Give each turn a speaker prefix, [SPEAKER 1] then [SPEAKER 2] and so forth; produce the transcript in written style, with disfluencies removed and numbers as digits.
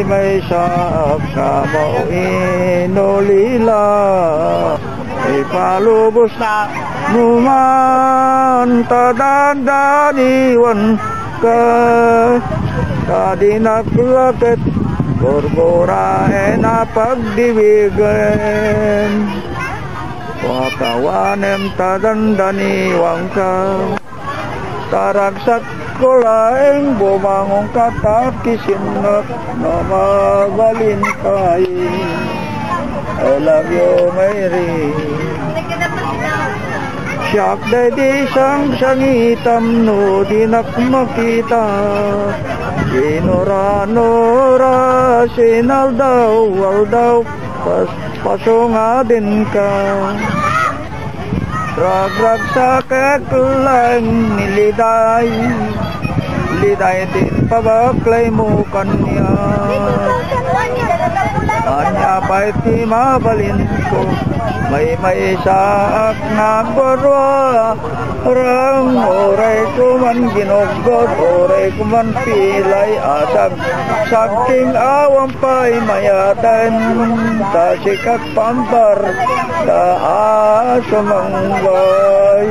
[SPEAKER 1] may saak ka mo inulila ipalubos na numan tadandaniwan ka kadinaglaket Gorgora na pagdiwigan wakawanem tadandaniwan ka taragsak ko laeng bumangong katakisinat na mabalin kayo I love you Mary siyak di sang sangitam no dinak makita sinura-nura sinaldaw pasunga din ka rag-rag sa keklang niliday liday din pabaklay mo kanya kanya pa'y di mabalin ko may saak na gorwa rang oray ko man ginugod oray ko man pilay asag saking awang pa'y mayatan tasikak pampar ta asamanggay